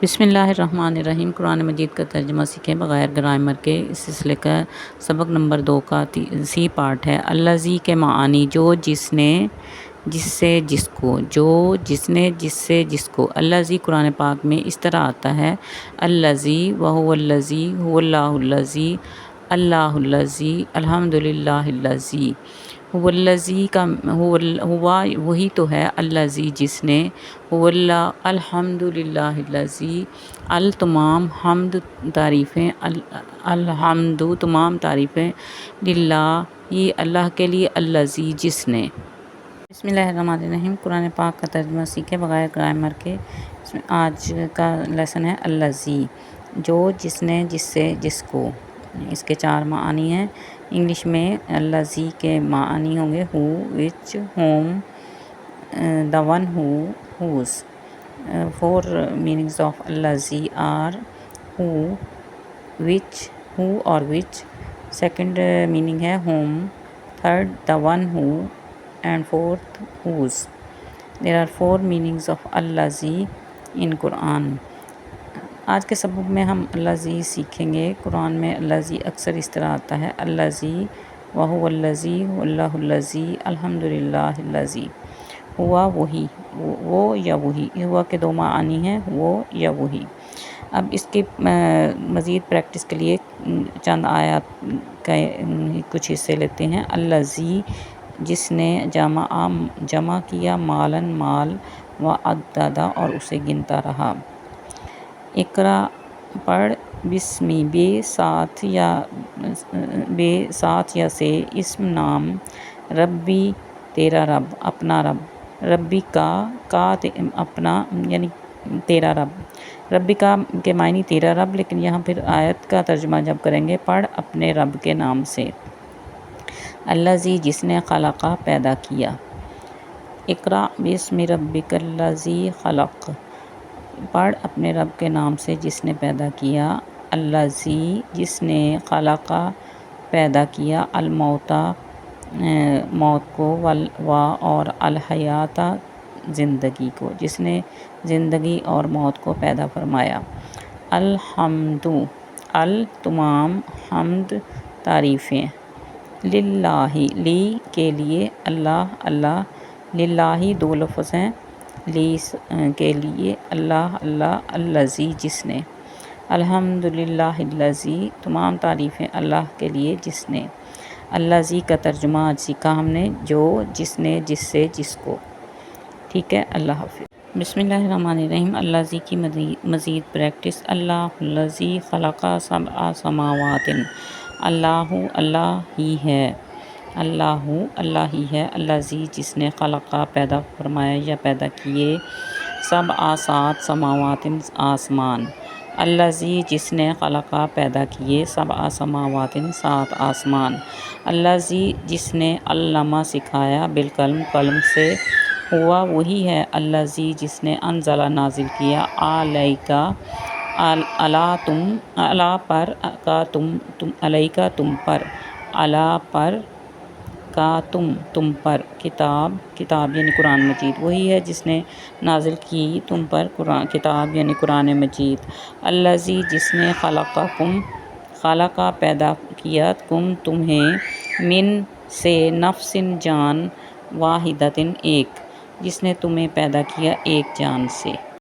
بسم اللہ الرحمن الرحیم۔ قرآن مجید کا ترجمہ سیکھیں بغیر گرامر کے، اس سلسلے کا سبق نمبر 2 کا سی پارٹ ہے۔ الذی کے معنی جو، جس نے، جس سے، جس کو، جو جس نے، جس سے، جس کو۔ الذی قرآن پاک میں اس طرح آتا ہے الذی وہو الذی هو اللہ الذی اللہ الذی الحمدللہ الذی هو الذی کا ہوا وہی تو ہے، الذی جس نے، هو اللہ الحمدللہ الذی تمام حمد تعریفیں، الحمد تمام تعریفیں، للہ یہ اللہ کے لیے، الذی جس نے۔ بسم اللہ الرحمن الرحیم۔ قرآن پاک کا ترجمہ سیکھیں بغیر گرامر کے۔ اس میں آج کا لیسن ہے الذی، جو، جس نے، جس سے، جس کو۔ اس کے 4 معنی ہیں۔ انگلش میں الذی کے معنی ہوں گے who, which, whom, the one who, whose۔ 4 meanings of الذی are who, which, who or which۔ Second meaning ہے whom۔ Third the one who، and fourth whose۔ There are 4 meanings of الذی in قرآن۔ آج کے سبق میں ہم الذی سیکھیں گے۔ قرآن میں الذی اکثر اس طرح آتا ہے الذی وہو الذی اللہ الذی الحمدللہ الذی۔ ہوا وہی، وہ یا وہی۔ ہوا کے 2 معنی ہیں، وہ یا وہی۔ اب اس کی مزید پریکٹس کے لیے چند آیات کا کچھ حصے لیتے ہیں۔ الذی جس نے، جمع کیا، مالن مال، وعددا اور اسے گنتا رہا۔ اقرا پڑھ، بسمی بے ساتھ یا سے، اسم نام، ربی تیرا رب، اپنا رب، ربی کا اپنا یعنی تیرا رب، ربی کا کے معنی تیرا رب، لیکن یہاں پھر آیت کا ترجمہ جب کریں گے پڑھ اپنے رب کے نام سے۔ الذی جس نے، خلقہ پیدا کیا۔ اقرا بسم ربک الذی خلق، پڑھ اپنے رب کے نام سے جس نے پیدا کیا۔ الذی جس نے، خلقہ پیدا کیا، الموت موت کو، اور الحیات زندگی کو، جس نے زندگی اور موت کو پیدا فرمایا۔ الحمد تمام حمد تعریفیں، للہ لی کے لیے، اللہ للہ 2 لفظ ہیں، لی کے لیے، اللہ الذی جس نے، الحمدللہ الذی تمام تعریفیں اللہ کے لیے جس نے۔ الذی کا ترجمہ آج سیکھا ہم نے، جو، جس نے، جس سے، جس کو۔ ٹھیک ہے، اللہ حافظ۔ بسم اللہ الرحمن الرحیم۔ الذی کی مزید پریکٹس۔ اللہ الذی خلق 7 سماوات، اللہ ہی ہے، اللہ ہی ہے، الذی جس نے، خلق پیدا فرمایا یا پیدا کیے، 7 سماوات آسمان، الذی جس نے، خلق پیدا کیے، 7 سماوات 7 آسمان، الذی جس نے، علم سکھایا، بالقلم قلم سے، ہوا وہی ہے، الذی جس نے، انزل نازل کیا، علیکا علی پر، کا تم پر، علی پر کا تم پر، کتاب یعنی قرآن مجید، وہی ہے جس نے نازل کی تم پر کتاب یعنی قرآن مجید۔ الذی جس نے، خلق پیدا کیا، تمہیں، من سے، نفس جان، واحدۃ ایک، جس نے تمہیں پیدا کیا ایک جان سے۔